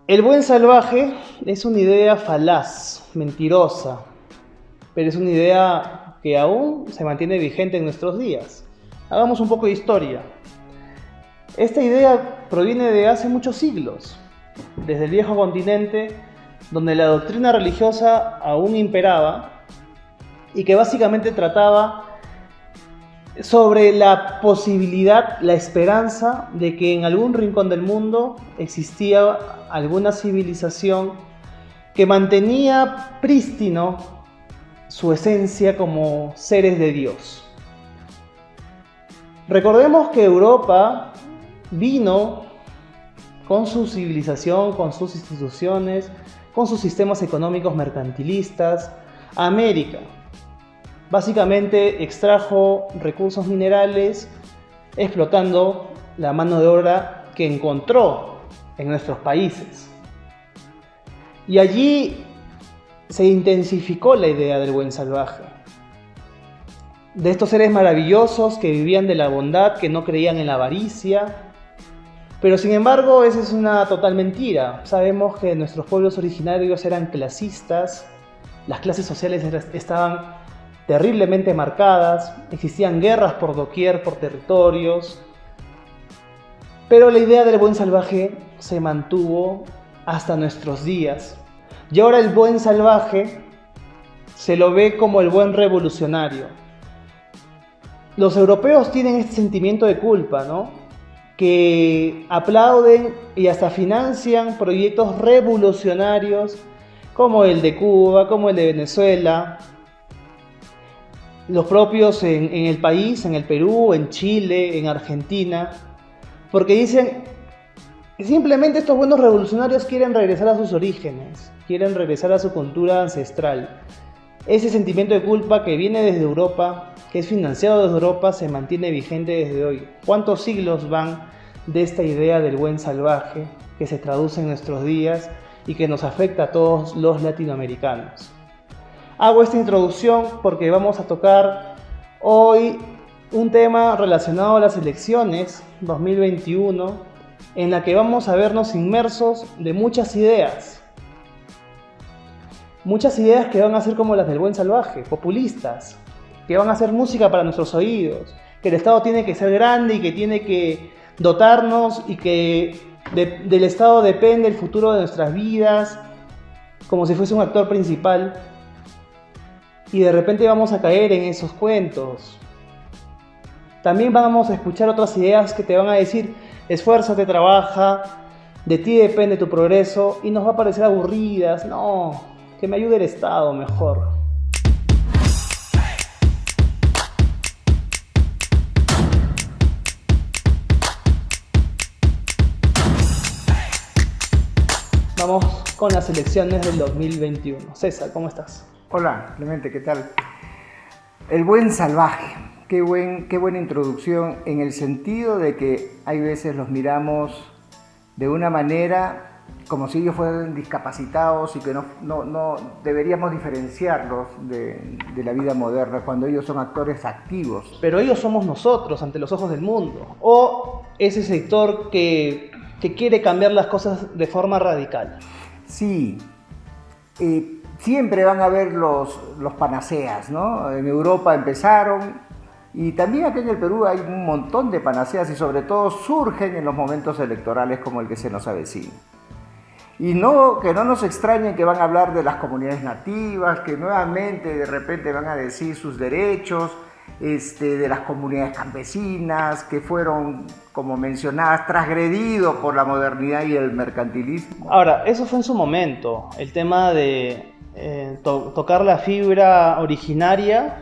El buen salvaje es una idea falaz, mentirosa, pero es una idea que aún se mantiene vigente en nuestros días. Hagamos un poco de historia. Esta idea proviene de hace muchos siglos, desde el viejo continente, donde la doctrina religiosa aún imperaba y que básicamente trataba sobre la posibilidad, la esperanza de que en algún rincón del mundo existía alguna civilización que mantenía prístino su esencia como seres de Dios. Recordemos que Europa vino con su civilización, con sus instituciones, con sus sistemas económicos mercantilistas, a América. Básicamente extrajo recursos minerales explotando la mano de obra que encontró en nuestros países. Y allí se intensificó la idea del buen salvaje, de estos seres maravillosos que vivían de la bondad, que no creían en la avaricia. Pero sin embargo, esa es una total mentira. Sabemos que nuestros pueblos originarios eran clasistas, las clases sociales estaban terriblemente marcadas, existían guerras por doquier, por territorios, pero la idea del buen salvaje se mantuvo hasta nuestros días. Y ahora el buen salvaje se lo ve como el buen revolucionario. Los europeos tienen este sentimiento de culpa, ¿no? Que aplauden y hasta financian proyectos revolucionarios como el de Cuba, como el de Venezuela, los propios en el país, en el Perú, en Chile, en Argentina, porque dicen, simplemente estos buenos revolucionarios quieren regresar a sus orígenes, quieren regresar a su cultura ancestral. Ese sentimiento de culpa que viene desde Europa, que es financiado desde Europa, se mantiene vigente desde hoy. ¿Cuántos siglos van de esta idea del buen salvaje que se traduce en nuestros días y que nos afecta a todos los latinoamericanos? Hago esta introducción porque vamos a tocar hoy un tema relacionado a las elecciones 2021, en la que vamos a vernos inmersos de muchas ideas que van a ser como las del buen salvaje, populistas, que van a hacer música para nuestros oídos, que el Estado tiene que ser grande y que tiene que dotarnos y que del Estado depende el futuro de nuestras vidas, como si fuese un actor principal. Y de repente vamos a caer en esos cuentos. También vamos a escuchar otras ideas que te van a decir, esfuérzate, trabaja, de ti depende tu progreso, y nos va a parecer aburridas. No, que me ayude el Estado mejor. Vamos con las elecciones del 2021. César, ¿cómo estás? Hola, Clemente, ¿qué tal? El buen salvaje, qué buena introducción, en el sentido de que hay veces los miramos de una manera como si ellos fueran discapacitados y que no deberíamos diferenciarlos de la vida moderna cuando ellos son actores activos. Pero ellos somos nosotros ante los ojos del mundo, o ese sector que quiere cambiar las cosas de forma radical. Sí, siempre van a haber los panaceas, ¿no? En Europa empezaron, y también aquí en el Perú hay un montón de panaceas, y sobre todo surgen en los momentos electorales como el que se nos avecina. Y que no nos extrañen que van a hablar de las comunidades nativas, que nuevamente de repente van a decir sus derechos, de las comunidades campesinas que fueron, como mencionadas, transgredidos por la modernidad y el mercantilismo. Ahora, eso fue en su momento, el tema de tocar la fibra originaria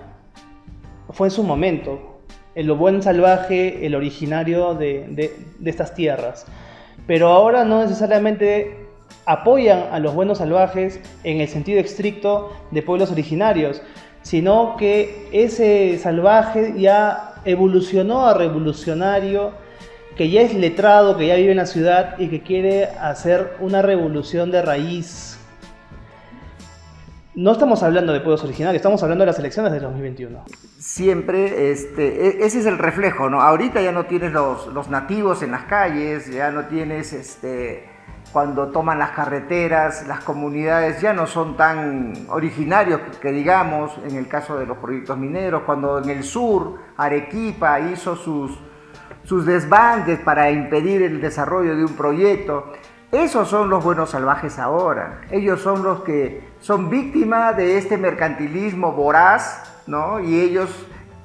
fue en su momento, el buen salvaje, el originario de estas tierras. Pero ahora no necesariamente apoyan a los buenos salvajes en el sentido estricto de pueblos originarios, sino que ese salvaje ya evolucionó a revolucionario, que ya es letrado, que ya vive en la ciudad y que quiere hacer una revolución de raíz. No estamos hablando de pueblos originarios, estamos hablando de las elecciones del 2021. Siempre, ese es el reflejo, ¿no? Ahorita ya no tienes los nativos en las calles, ya no tienes cuando toman las carreteras, las comunidades ya no son tan originarios que digamos, en el caso de los proyectos mineros, cuando en el sur Arequipa hizo sus desbandes para impedir el desarrollo de un proyecto. Esos son los buenos salvajes ahora. Ellos son los que son víctimas de este mercantilismo voraz, ¿no? Y ellos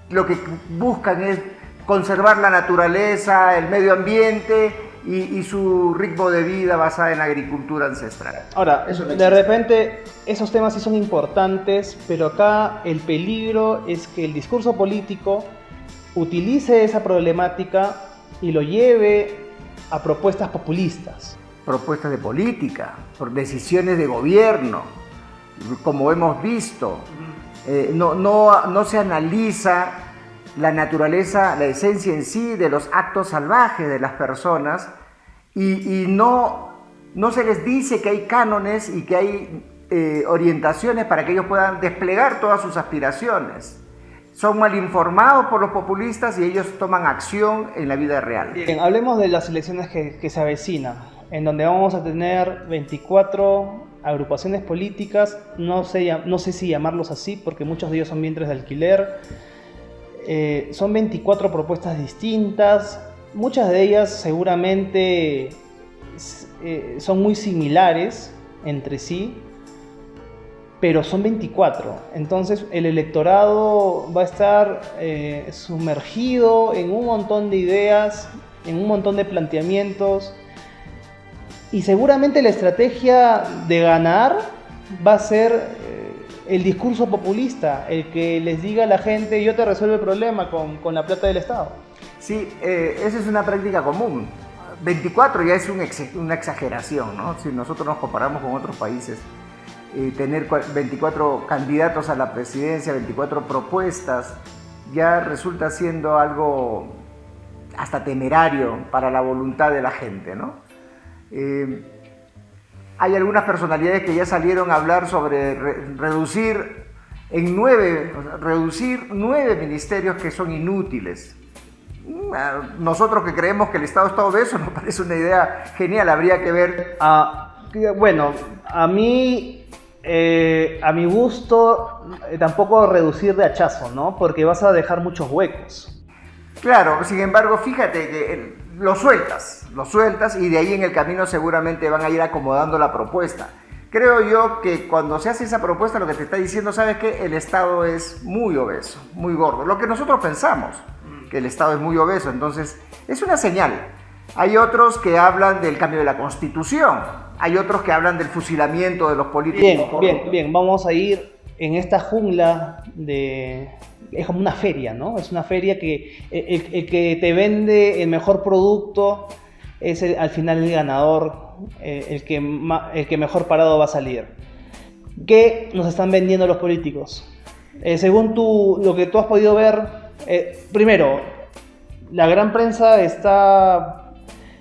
lo que buscan es conservar la naturaleza, el medio ambiente y su ritmo de vida basada en la agricultura ancestral. Ahora, de repente esos temas sí son importantes, pero acá el peligro es que el discurso político utilice esa problemática y lo lleve a propuestas populistas. Propuestas de política, por decisiones de gobierno, como hemos visto. No se analiza la naturaleza, la esencia en sí de los actos salvajes de las personas y no se les dice que hay cánones y que hay orientaciones para que ellos puedan desplegar todas sus aspiraciones. Son mal informados por los populistas y ellos toman acción en la vida real. Bien, hablemos de las elecciones que se avecinan, en donde vamos a tener 24 agrupaciones políticas, no sé si llamarlos así porque muchos de ellos son vientres de alquiler. Son 24 propuestas distintas, muchas de ellas seguramente son muy similares entre sí, pero son 24, entonces el electorado va a estar sumergido en un montón de ideas, en un montón de planteamientos, y seguramente la estrategia de ganar va a ser el discurso populista, el que les diga a la gente: yo te resuelvo el problema con la plata del Estado. Sí, esa es una práctica común. 24 ya es una exageración, ¿no? Si nosotros nos comparamos con otros países, tener 24 candidatos a la presidencia, 24 propuestas, ya resulta siendo algo hasta temerario para la voluntad de la gente, ¿no? Hay algunas personalidades que ya salieron a hablar sobre reducir 9 ministerios que son inútiles. Nosotros que creemos que el Estado está obeso nos parece una idea genial, habría que ver. Bueno, a mi gusto tampoco reducir de hachazo, ¿no? Porque vas a dejar muchos huecos. Claro, sin embargo, fíjate que lo sueltas y de ahí en el camino seguramente van a ir acomodando la propuesta. Creo yo que cuando se hace esa propuesta lo que te está diciendo, ¿sabes qué? El Estado es muy obeso, muy gordo. Lo que nosotros pensamos, que el Estado es muy obeso, entonces es una señal. Hay otros que hablan del cambio de la Constitución, hay otros que hablan del fusilamiento de los políticos. Bien, vamos a ir en esta jungla de... Es como una feria, ¿no? Es una feria que el que te vende el mejor producto es al final el ganador, el que mejor parado va a salir. ¿Qué nos están vendiendo los políticos? Según lo que tú has podido ver, primero, ¿la gran prensa está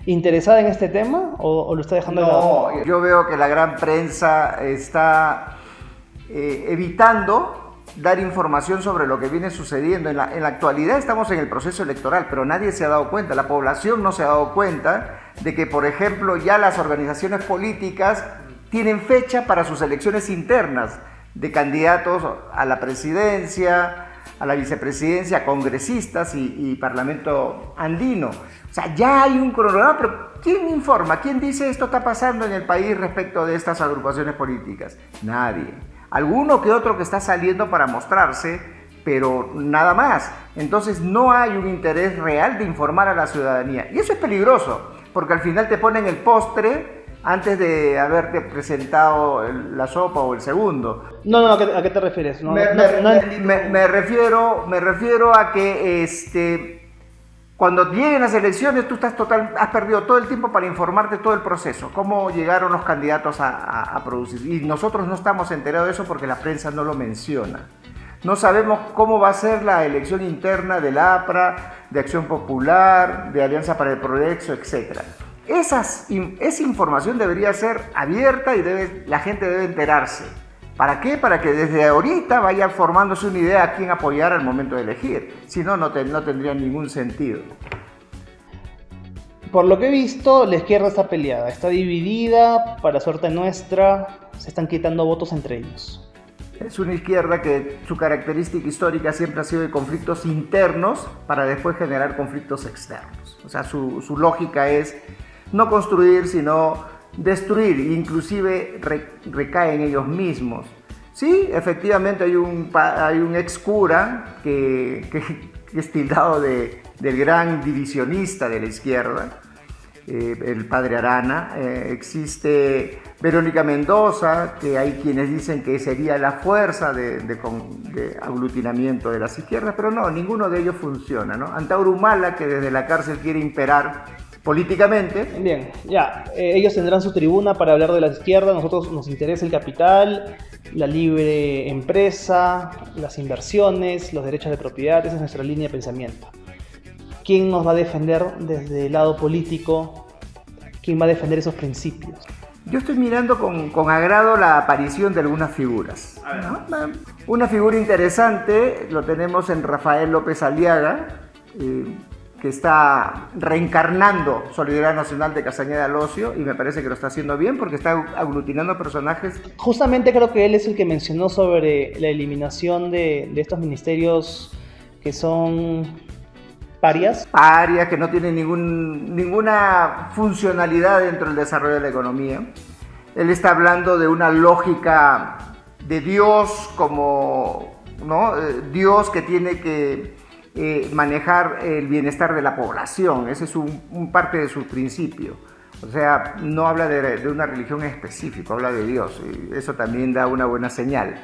interesada en este tema o lo está dejando de lado? No, yo veo que la gran prensa está evitando dar información sobre lo que viene sucediendo. En la actualidad estamos en el proceso electoral, pero nadie se ha dado cuenta, la población no se ha dado cuenta de que, por ejemplo, ya las organizaciones políticas tienen fecha para sus elecciones internas de candidatos a la presidencia, a la vicepresidencia, congresistas y parlamento andino. O sea, ya hay un cronograma, pero ¿quién informa? ¿Quién dice esto está pasando en el país respecto de estas agrupaciones políticas? Nadie. Alguno que otro que está saliendo para mostrarse, pero nada más. Entonces no hay un interés real de informar a la ciudadanía. Y eso es peligroso, porque al final te ponen el postre antes de haberte presentado la sopa o el segundo. No, ¿a qué te refieres? Me refiero a que cuando lleguen las elecciones tú has perdido todo el tiempo para informarte todo el proceso, cómo llegaron los candidatos a producir. Y nosotros no estamos enterados de eso porque la prensa no lo menciona. No sabemos cómo va a ser la elección interna del APRA, de Acción Popular, de Alianza para el Progreso, etc. Esa información debería ser abierta y la gente debe enterarse. ¿Para qué? Para que desde ahorita vaya formándose una idea a quién apoyar al momento de elegir. Si no, no tendría ningún sentido. por lo que he visto, la izquierda está peleada, está dividida, para suerte nuestra, se están quitando votos entre ellos. Es una izquierda que su característica histórica siempre ha sido de conflictos internos para después generar conflictos externos. O sea, su lógica es no construir, sino destruir, inclusive recae en ellos mismos. Sí, efectivamente hay un ex cura que es tildado del gran divisionista de la izquierda, el padre Arana. Existe Verónica Mendoza, que hay quienes dicen que sería la fuerza de aglutinamiento de las izquierdas, pero no, ninguno de ellos funciona, ¿no? Antauro Humala, que desde la cárcel quiere imperar políticamente. Bien, ya, ellos tendrán su tribuna para hablar de la izquierda, nosotros nos interesa el capital, la libre empresa, las inversiones, los derechos de propiedad, esa es nuestra línea de pensamiento. ¿Quién nos va a defender desde el lado político? ¿Quién va a defender esos principios? Yo estoy mirando con agrado la aparición de algunas figuras, ¿no? Una figura interesante lo tenemos en Rafael López Aliaga, que está reencarnando Solidaridad Nacional de Castañeda Alosio, y me parece que lo está haciendo bien porque está aglutinando personajes. Justamente creo que él es el que mencionó sobre la eliminación de estos ministerios que son parias, que no tienen ninguna funcionalidad dentro del desarrollo de la economía. Él está hablando de una lógica de Dios como, ¿no? Dios que tiene que manejar el bienestar de la población. Ese es un parte de su principio. O sea, no habla de una religión específica, habla de Dios. Y eso también da una buena señal.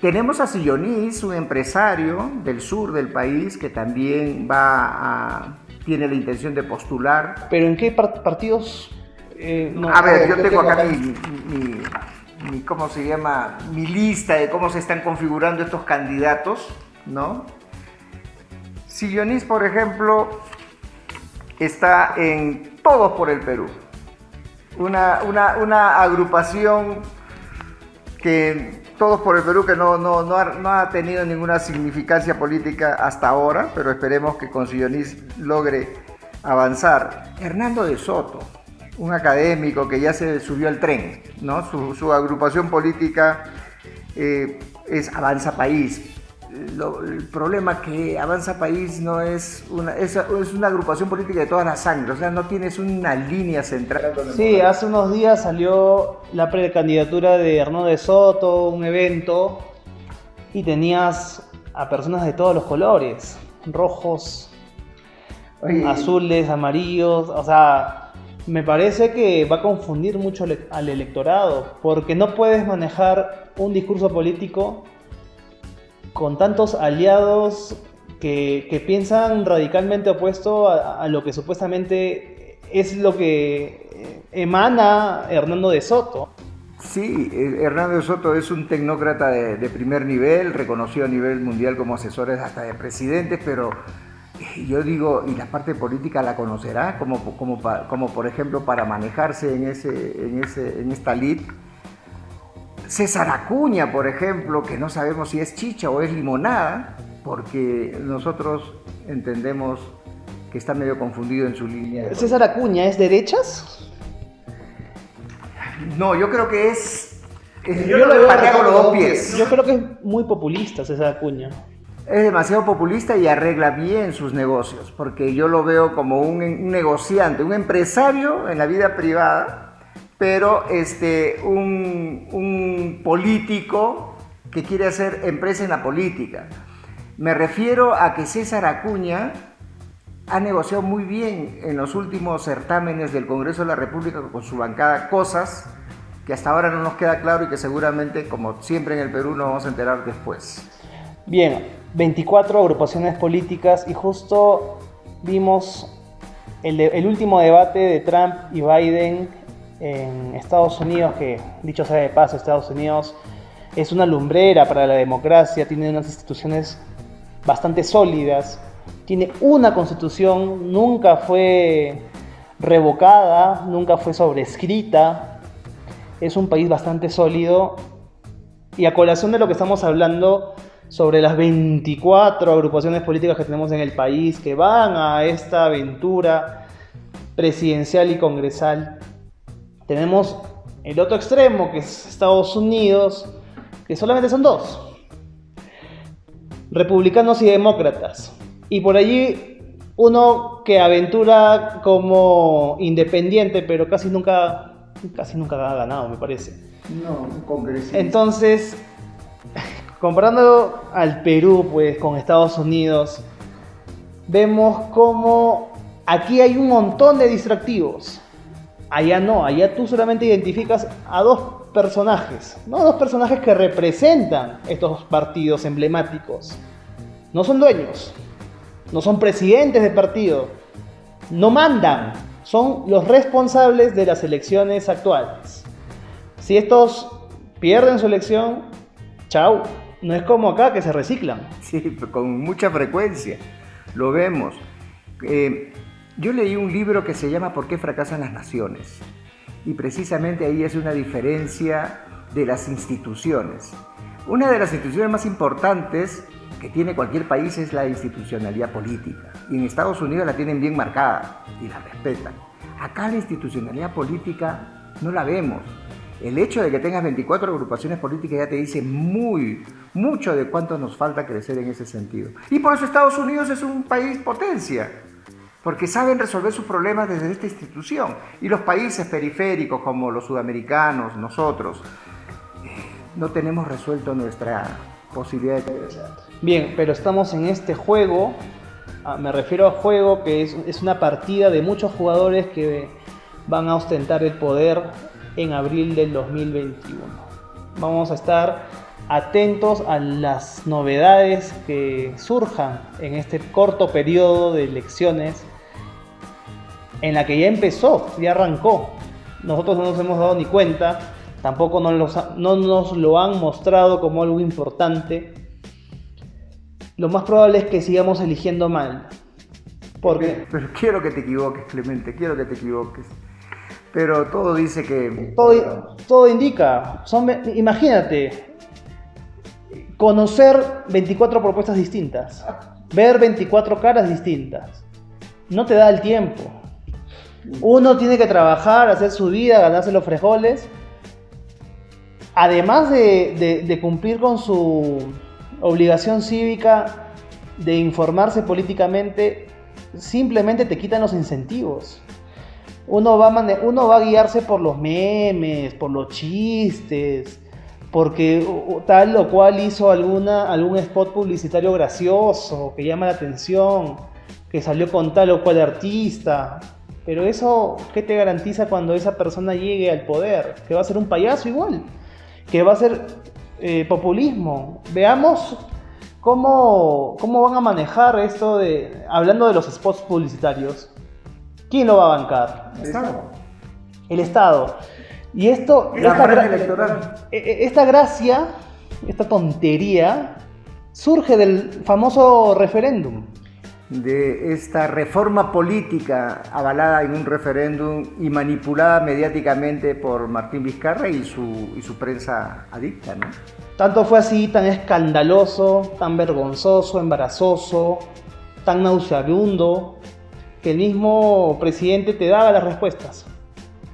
Tenemos a Sillonis, un empresario del sur del país que también tiene la intención de postular. ¿Pero en qué partidos? Yo tengo acá mi ¿cómo se llama? Mi lista de cómo se están configurando estos candidatos, ¿no? Sillonis, por ejemplo, está en Todos por el Perú, una agrupación que Todos por el Perú que no ha tenido ninguna significancia política hasta ahora, pero esperemos que con Sillonis logre avanzar. Hernando de Soto, un académico que ya se subió al tren, ¿no? Su agrupación política es Avanza País. El problema es que Avanza País no es una agrupación política de toda la sangre, o sea, no tienes una línea central. Sí, hace unos días salió la precandidatura de Hernando de Soto, un evento, y tenías a personas de todos los colores, rojos, azules, amarillos, o sea, me parece que va a confundir mucho al electorado, porque no puedes manejar un discurso político con tantos aliados que piensan radicalmente opuesto a lo que supuestamente es lo que emana Hernando de Soto. Sí, Hernando de Soto es un tecnócrata de primer nivel, reconocido a nivel mundial como asesores hasta de presidentes, pero yo digo, ¿y la parte política la conocerá? Como por ejemplo para manejarse en esta lid. César Acuña, por ejemplo, que no sabemos si es chicha o es limonada, porque nosotros entendemos que está medio confundido en su línea. ¿César Acuña es derechas? No, yo creo que yo lo veo patea con los dos pies. Yo creo que es muy populista César Acuña. Es demasiado populista y arregla bien sus negocios, porque yo lo veo como un negociante, un empresario en la vida privada, pero un político que quiere hacer empresa en la política. Me refiero a que César Acuña ha negociado muy bien en los últimos certámenes del Congreso de la República con su bancada cosas que hasta ahora no nos queda claro y que seguramente, como siempre en el Perú, nos vamos a enterar después. Bien, 24 agrupaciones políticas y justo vimos el último debate de Trump y Biden en Estados Unidos, que dicho sea de paso, Estados Unidos es una lumbrera para la democracia, tiene unas instituciones bastante sólidas, tiene una constitución, nunca fue revocada, nunca fue sobrescrita, es un país bastante sólido. Y a colación de lo que estamos hablando sobre las 24 agrupaciones políticas que tenemos en el país que van a esta aventura presidencial y congresal. Tenemos el otro extremo, que es Estados Unidos, que solamente son dos: republicanos y demócratas. Y por allí uno que aventura como independiente, pero casi nunca ha ganado, me parece. No, un congresista. Entonces, comparando al Perú pues con Estados Unidos, vemos como aquí hay un montón de distractivos. Allá no, allá tú solamente identificas a dos personajes, ¿no? Dos personajes que representan estos partidos emblemáticos. No son dueños, no son presidentes de partido, no mandan, son los responsables de las elecciones actuales. Si estos pierden su elección, chau. No es como acá que se reciclan. Sí, con mucha frecuencia, lo vemos. Yo leí un libro que se llama ¿Por qué fracasan las naciones? Y precisamente ahí es una diferencia de las instituciones. Una de las instituciones más importantes que tiene cualquier país es la institucionalidad política. Y en Estados Unidos la tienen bien marcada y la respetan. Acá la institucionalidad política no la vemos. El hecho de que tengas 24 agrupaciones políticas ya te dice mucho de cuánto nos falta crecer en ese sentido. Y por eso Estados Unidos es un país potencia, porque saben resolver sus problemas desde esta institución. Y los países periféricos como los sudamericanos, nosotros, no tenemos resuelto nuestra posibilidad de crecer. Bien, pero estamos en este juego, me refiero a juego que es una partida de muchos jugadores que van a ostentar el poder en abril del 2021. Vamos a estar atentos a las novedades que surjan en este corto periodo de elecciones, en la que ya empezó, ya arrancó. Nosotros no nos hemos dado ni cuenta, tampoco no nos lo han mostrado como algo importante. Lo más probable es que sigamos eligiendo mal. Porque Pero quiero que te equivoques, Clemente, quiero que te equivoques. Pero todo dice que... todo indica, imagínate, conocer 24 propuestas distintas, ver 24 caras distintas, no te da el tiempo. Uno tiene que trabajar, hacer su vida, ganarse los frijoles, además de cumplir con su obligación cívica de informarse políticamente. Simplemente te quitan los incentivos. Uno va a guiarse por los memes, por los chistes, porque tal o cual hizo algún spot publicitario gracioso que llama la atención, que salió con tal o cual artista. Pero eso, ¿qué te garantiza cuando esa persona llegue al poder? Que va a ser un payaso igual, que va a ser populismo. Veamos cómo van a manejar esto hablando de los spots publicitarios. ¿Quién lo va a bancar? El Estado. El Estado. Y esta gracia, esta tontería, surge del famoso referéndum. De esta reforma política avalada en un referéndum y manipulada mediáticamente por Martín Vizcarra y su prensa adicta, ¿no? Tanto fue así, tan escandaloso, tan vergonzoso, embarazoso, tan nauseabundo, que el mismo presidente te daba las respuestas.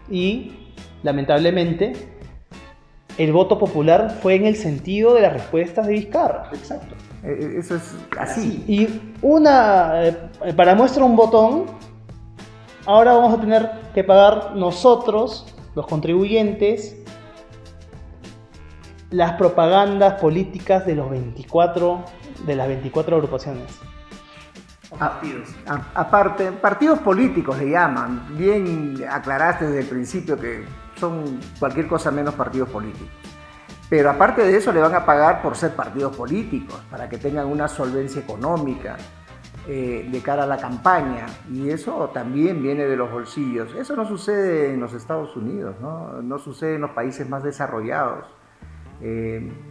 Y, lamentablemente, el voto popular fue en el sentido de las respuestas de Vizcarra. Exacto. Eso es así. Y para muestra un botón, ahora vamos a tener que pagar nosotros, los contribuyentes, las propagandas políticas de las 24 agrupaciones. Aparte, partidos políticos le llaman. Bien aclaraste desde el principio que son cualquier cosa menos partidos políticos. Pero aparte de eso le van a pagar por ser partidos políticos, para que tengan una solvencia económica de cara a la campaña. Y eso también viene de los bolsillos. Eso no sucede en los Estados Unidos, no sucede en los países más desarrollados.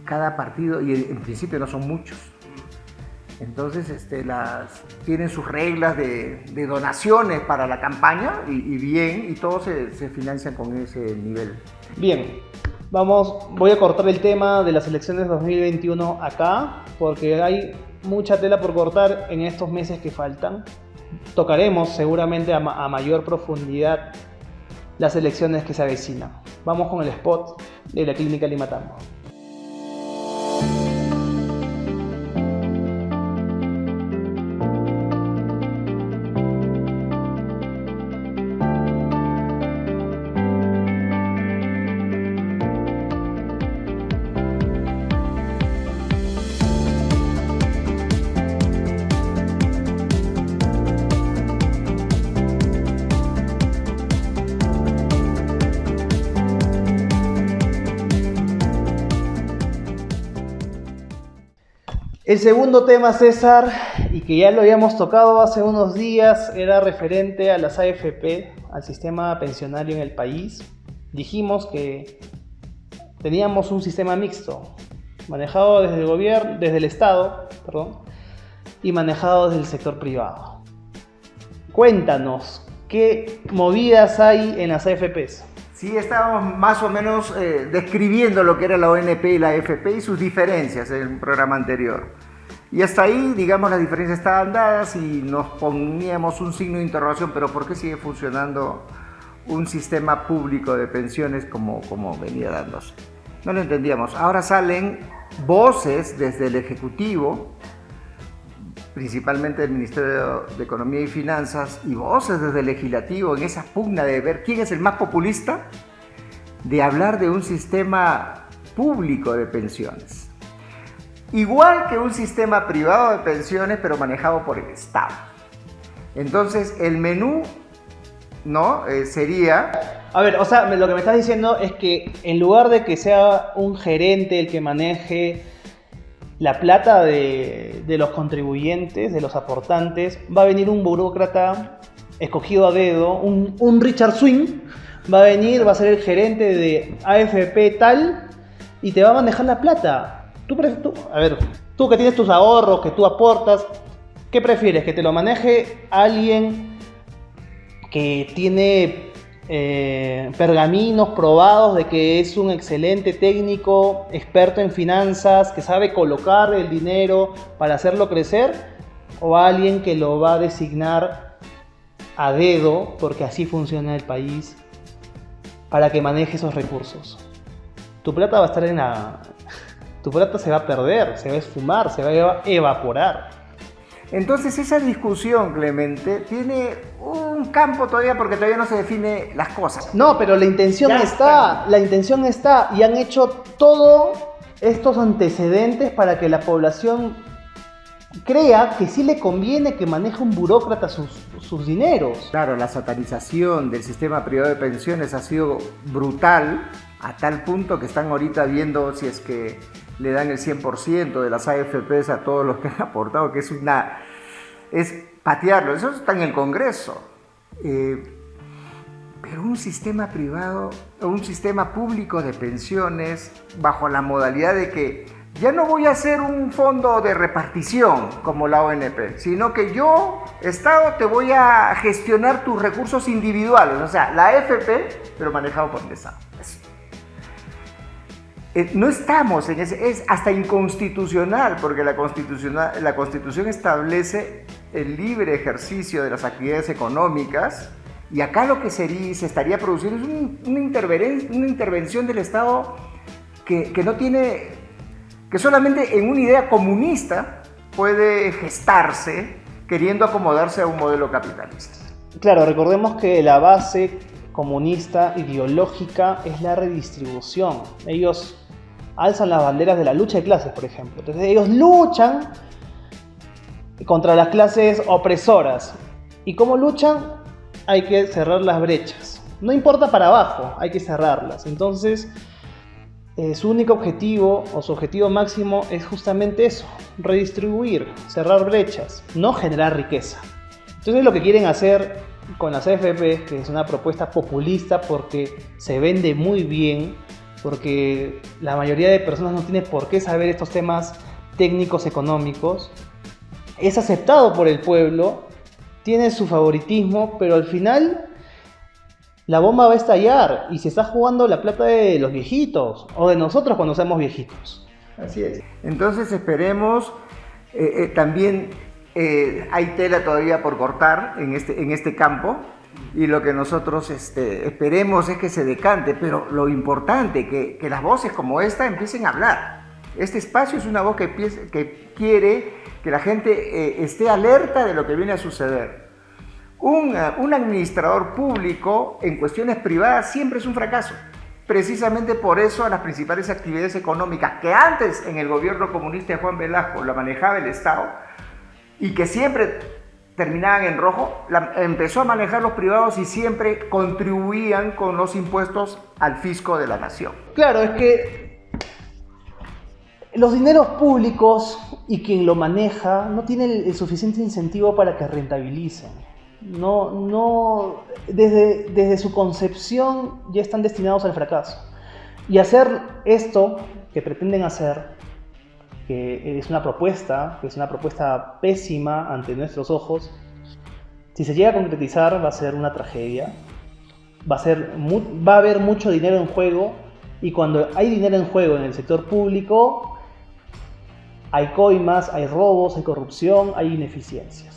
Cada partido, y en principio no son muchos, entonces tienen sus reglas de donaciones para la campaña y todos se financian con ese nivel. Bien, voy a cortar el tema de las elecciones 2021 acá, porque hay mucha tela por cortar en estos meses que faltan. tocaremos seguramente a mayor profundidad las elecciones que se avecinan. Vamos con el spot de la Clínica Limatambo. El segundo tema, César, y que ya lo habíamos tocado hace unos días, era referente a las AFP, al sistema pensionario en el país. Dijimos que teníamos un sistema mixto, manejado desde el gobierno, desde el Estado, y manejado desde el sector privado. Cuéntanos, ¿qué movidas hay en las AFPs? Sí, estábamos más o menos describiendo lo que era la ONP y la AFP y sus diferencias en el programa anterior. Y hasta ahí, digamos, las diferencias estaban dadas y nos poníamos un signo de interrogación, pero ¿por qué sigue funcionando un sistema público de pensiones como venía dándose? No lo entendíamos. Ahora salen voces desde el Ejecutivo, principalmente del Ministerio de Economía y Finanzas, y voces desde el Legislativo en esa pugna de ver quién es el más populista, de hablar de un sistema público de pensiones. Igual que un sistema privado de pensiones, pero manejado por el Estado. Entonces, el menú, ¿no? Sería... A ver, o sea, lo que me estás diciendo es que en lugar de que sea un gerente el que maneje la plata de los contribuyentes, de los aportantes, va a venir un burócrata escogido a dedo, un Richard Swing, va a venir, va a ser el gerente de AFP tal y te va a manejar la plata. Tú que tienes tus ahorros, que tú aportas, ¿qué prefieres? ¿Que te lo maneje alguien que tiene pergaminos probados de que es un excelente técnico, experto en finanzas, que sabe colocar el dinero para hacerlo crecer? ¿O alguien que lo va a designar a dedo, porque así funciona el país, para que maneje esos recursos? Tu plata va a estar tu plata se va a perder, se va a esfumar, se va a evaporar. Entonces esa discusión, Clemente, tiene un campo todavía porque todavía no se define las cosas. No, pero la intención está y han hecho todos estos antecedentes para que la población crea que sí le conviene que maneje un burócrata sus dineros. Claro, la satanización del sistema privado de pensiones ha sido brutal, a tal punto que están ahorita viendo si es que le dan el 100% de las AFPs a todos los que han aportado, que es patearlo. Eso está en el Congreso. Pero un sistema privado, un sistema público de pensiones, bajo la modalidad de que ya no voy a hacer un fondo de repartición como la ONP, sino que yo, Estado, te voy a gestionar tus recursos individuales. O sea, la AFP, pero manejado por el Estado. No estamos en ese, es hasta inconstitucional, porque la Constitución establece el libre ejercicio de las actividades económicas, y acá lo que se estaría produciendo es una intervención del Estado que no tiene, que solamente en una idea comunista puede gestarse, queriendo acomodarse a un modelo capitalista. Claro, recordemos que la base comunista ideológica es la redistribución. Ellos alzan las banderas de la lucha de clases, por ejemplo. Entonces ellos luchan contra las clases opresoras. ¿Y cómo luchan? Hay que cerrar las brechas. No importa para abajo, hay que cerrarlas. Entonces, su único objetivo o su objetivo máximo es justamente eso: redistribuir, cerrar brechas, no generar riqueza. Entonces lo que quieren hacer con las AFP, que es una propuesta populista porque se vende muy bien, porque la mayoría de personas no tiene por qué saber estos temas técnicos económicos, es aceptado por el pueblo, tiene su favoritismo, pero al final la bomba va a estallar y se está jugando la plata de los viejitos o de nosotros cuando seamos viejitos. Así es. Entonces esperemos también hay tela todavía por cortar en este campo, y lo que nosotros esperemos es que se decante, pero lo importante, que las voces como esta empiecen a hablar. Este espacio es una voz que quiere que la gente esté alerta de lo que viene a suceder. Un administrador público en cuestiones privadas siempre es un fracaso. Precisamente por eso a las principales actividades económicas que antes en el gobierno comunista de Juan Velasco la manejaba el Estado y que siempre terminaban en rojo, empezó a manejar los privados y siempre contribuían con los impuestos al fisco de la nación. Claro, es que los dineros públicos y quien lo maneja no tiene el suficiente incentivo para que rentabilicen. No, desde su concepción ya están destinados al fracaso. Y hacer esto que pretenden hacer, que es una propuesta pésima ante nuestros ojos, si se llega a concretizar va a ser una tragedia. Va a haber mucho dinero en juego, y cuando hay dinero en juego en el sector público, hay coimas, hay robos, hay corrupción, hay ineficiencias.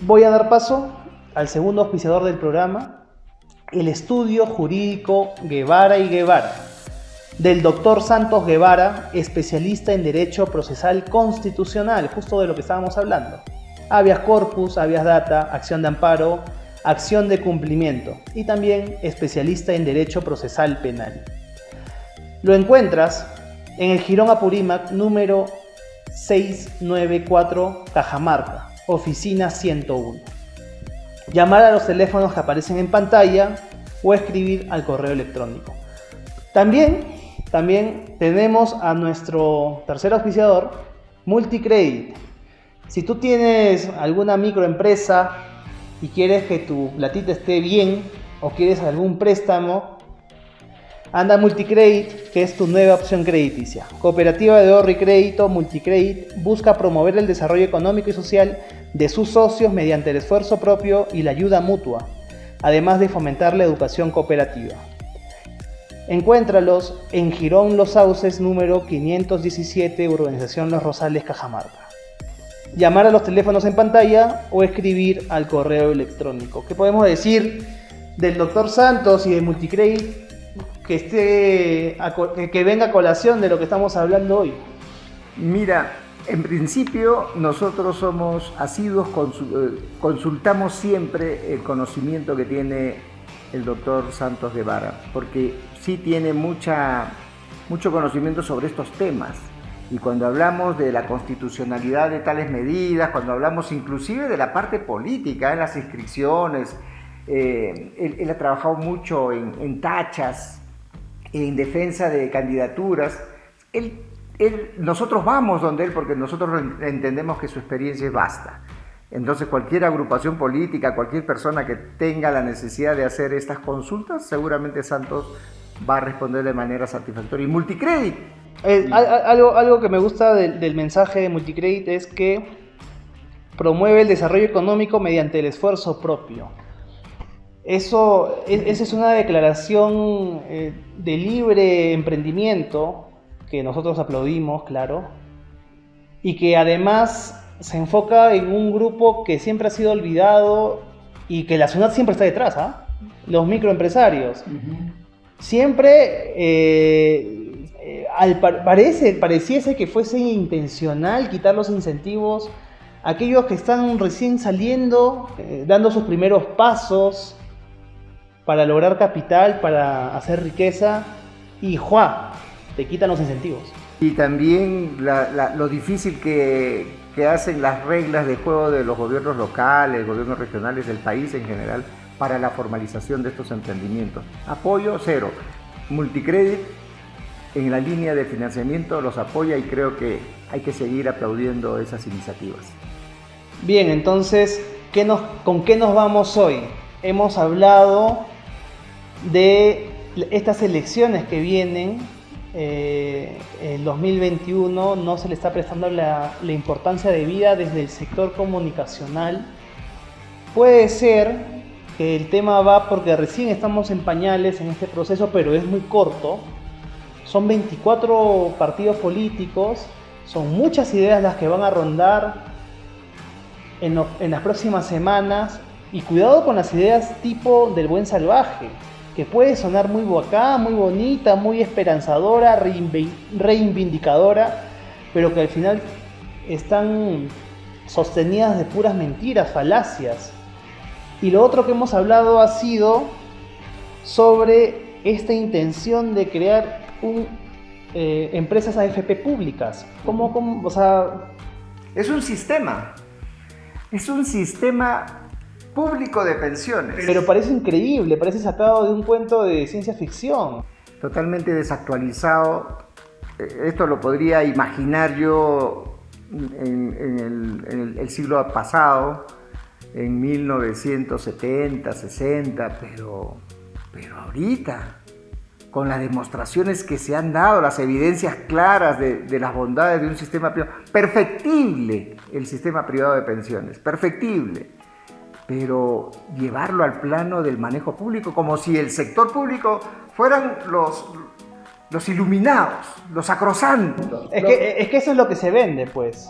Voy a dar paso al segundo auspiciador del programa, el Estudio Jurídico Guevara y Guevara, del doctor Santos Guevara, especialista en Derecho Procesal Constitucional, justo de lo que estábamos hablando. Habeas corpus, habeas data, acción de amparo, acción de cumplimiento, y también especialista en Derecho Procesal Penal. Lo encuentras en el Jirón Apurímac número 694, Cajamarca, oficina 101. Llamar a los teléfonos que aparecen en pantalla o escribir al correo electrónico. También tenemos a nuestro tercer auspiciador, Multicredit. Si tú tienes alguna microempresa y quieres que tu platita esté bien o quieres algún préstamo, anda a Multicredit, que es tu nueva opción crediticia. Cooperativa de ahorro y crédito, Multicredit busca promover el desarrollo económico y social de sus socios mediante el esfuerzo propio y la ayuda mutua, además de fomentar la educación cooperativa. Encuéntralos en Jirón Los Sauces número 517, Urbanización Los Rosales, Cajamarca. Llamar a los teléfonos en pantalla o escribir al correo electrónico. ¿Qué podemos decir del doctor Santos y de Multicredit que venga a colación de lo que estamos hablando hoy? Mira, en principio nosotros somos asiduos, consultamos siempre el conocimiento que tiene el doctor Santos Guevara, porque sí tiene mucho conocimiento sobre estos temas. Y cuando hablamos de la constitucionalidad de tales medidas, cuando hablamos inclusive de la parte política, en las inscripciones, él ha trabajado mucho en tachas, en defensa de candidaturas. Nosotros vamos donde él porque nosotros entendemos que su experiencia es vasta. Entonces cualquier agrupación política, cualquier persona que tenga la necesidad de hacer estas consultas, seguramente Santos va a responder de manera satisfactoria. Y Multicredit. Algo que me gusta del mensaje de Multicredit es que promueve el desarrollo económico mediante el esfuerzo propio. Esa es una declaración de libre emprendimiento que nosotros aplaudimos, claro, y que además se enfoca en un grupo que siempre ha sido olvidado y que la SUNAT siempre está detrás, los microempresarios. Uh-huh. Siempre, pareciese que fuese intencional quitar los incentivos a aquellos que están recién saliendo, dando sus primeros pasos para lograr capital, para hacer riqueza, y te quitan los incentivos. Y también lo difícil que hacen las reglas de juego de los gobiernos locales, gobiernos regionales del país en general, para la formalización de estos emprendimientos. Apoyo cero. Multicredit en la línea de financiamiento los apoya y creo que hay que seguir aplaudiendo esas iniciativas. Bien, entonces, ¿con qué nos vamos hoy? Hemos hablado de estas elecciones que vienen. El 2021 no se le está prestando la importancia debida desde el sector comunicacional. Puede ser que el tema va porque recién estamos en pañales en este proceso, pero es muy corto. Son 24 partidos políticos, son muchas ideas las que van a rondar en las próximas semanas, y cuidado con las ideas tipo del buen salvaje, que puede sonar muy bacán, muy bonita, muy esperanzadora, reivindicadora, pero que al final están sostenidas de puras mentiras, falacias. Y lo otro que hemos hablado ha sido sobre esta intención de crear empresas AFP públicas. O sea, es un sistema público de pensiones. Pero parece increíble, parece sacado de un cuento de ciencia ficción. Totalmente desactualizado. Esto lo podría imaginar yo en el siglo pasado, en 1970, 60, pero ahorita, con las demostraciones que se han dado, las evidencias claras de las bondades de un sistema privado, perfectible el sistema privado de pensiones, perfectible, pero llevarlo al plano del manejo público, como si el sector público fueran los iluminados, los sacrosantos. Es que eso es lo que se vende, pues.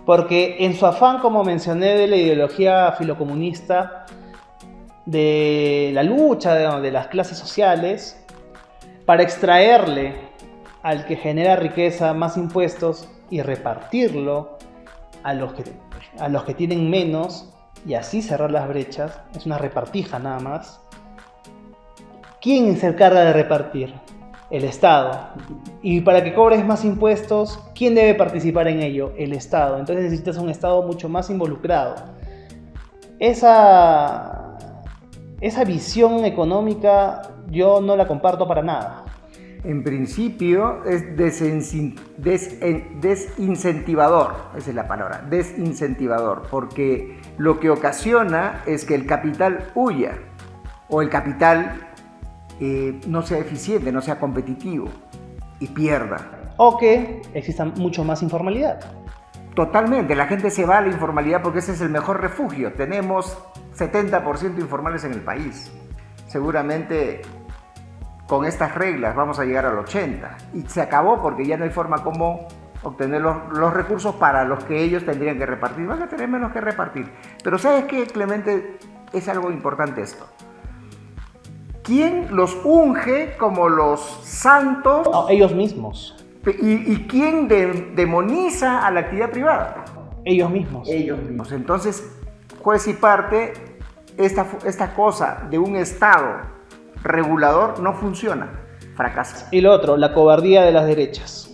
Porque en su afán, como mencioné, de la ideología filocomunista, de la lucha de las clases sociales, para extraerle al que genera riqueza más impuestos y repartirlo a los que tienen menos, y así cerrar las brechas, es una repartija nada más. ¿Quién se encarga de repartir? El Estado. Y para que cobres más impuestos, ¿quién debe participar en ello? El Estado. Entonces necesitas un Estado mucho más involucrado. Esa visión económica yo no la comparto para nada. En principio es desincentivador, esa es la palabra, desincentivador, porque lo que ocasiona es que el capital huya o el capital no sea eficiente, no sea competitivo y pierda. O que exista mucho más informalidad. Totalmente, la gente se va a la informalidad porque ese es el mejor refugio. Tenemos 70% informales en el país. Seguramente con estas reglas vamos a llegar al 80%. Y se acabó porque ya no hay forma como obtener los recursos para los que ellos tendrían que repartir. Van a tener menos que repartir. Pero ¿sabes qué, Clemente? Es algo importante esto. ¿Quién los unge como los santos? No, ellos mismos. ¿Y quién demoniza a la actividad privada? Ellos mismos. Ellos mismos. Entonces, juez y parte, esta cosa de un Estado regulador no funciona, fracasa. Y lo otro, la cobardía de las derechas.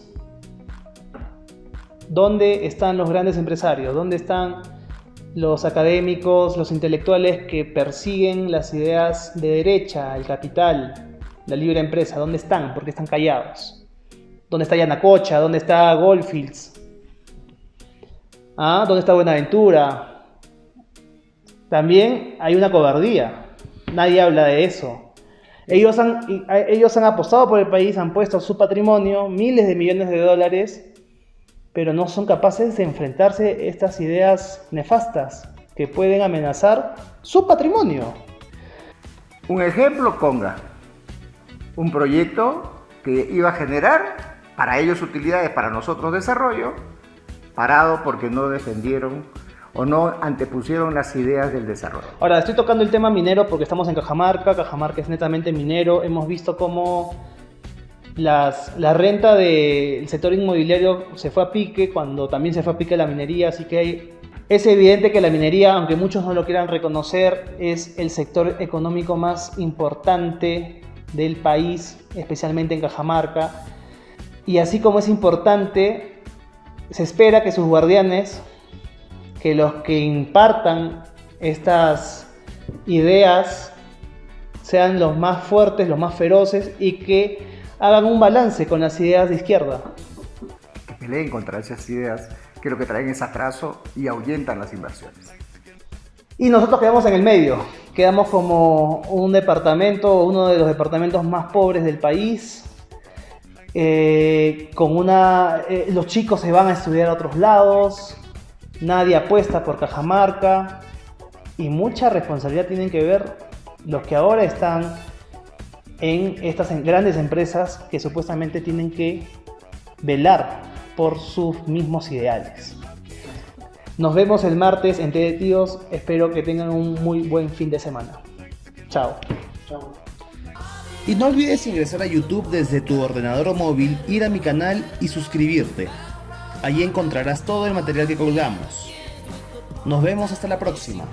¿Dónde están los grandes empresarios? ¿Dónde están los académicos, los intelectuales que persiguen las ideas de derecha, el capital, la libre empresa? ¿Dónde están? ¿Por qué están callados? ¿Dónde está Yanacocha? ¿Dónde está Goldfields? ¿Dónde está Buenaventura? También hay una cobardía. Nadie habla de eso. Ellos han apostado por el país, han puesto su patrimonio, miles de millones de dólares, pero no son capaces de enfrentarse a estas ideas nefastas que pueden amenazar su patrimonio. Un ejemplo, Conga. Un proyecto que iba a generar para ellos utilidades, para nosotros desarrollo, parado porque no defendieron o no antepusieron las ideas del desarrollo. Ahora, estoy tocando el tema minero porque estamos en Cajamarca. Cajamarca es netamente minero. Hemos visto cómo la renta del sector inmobiliario se fue a pique cuando también se fue a pique la minería, así que es evidente que la minería, aunque muchos no lo quieran reconocer, es el sector económico más importante del país, especialmente en Cajamarca. Y así como es importante, se espera que sus guardianes, que los que impartan estas ideas, sean los más fuertes, los más feroces y que hagan un balance con las ideas de izquierda. Que peleen contra esas ideas que lo que traen es atraso y ahuyentan las inversiones. Y nosotros quedamos en el medio, quedamos como un departamento, uno de los departamentos más pobres del país. Los chicos se van a estudiar a otros lados, nadie apuesta por Cajamarca y mucha responsabilidad tienen que ver los que ahora están en estas grandes empresas que supuestamente tienen que velar por sus mismos ideales. Nos vemos el martes en Té de Tíos. Espero que tengan un muy buen fin de semana. Chao. Chao. Y no olvides ingresar a YouTube desde tu ordenador o móvil, ir a mi canal y suscribirte. Allí encontrarás todo el material que colgamos. Nos vemos hasta la próxima.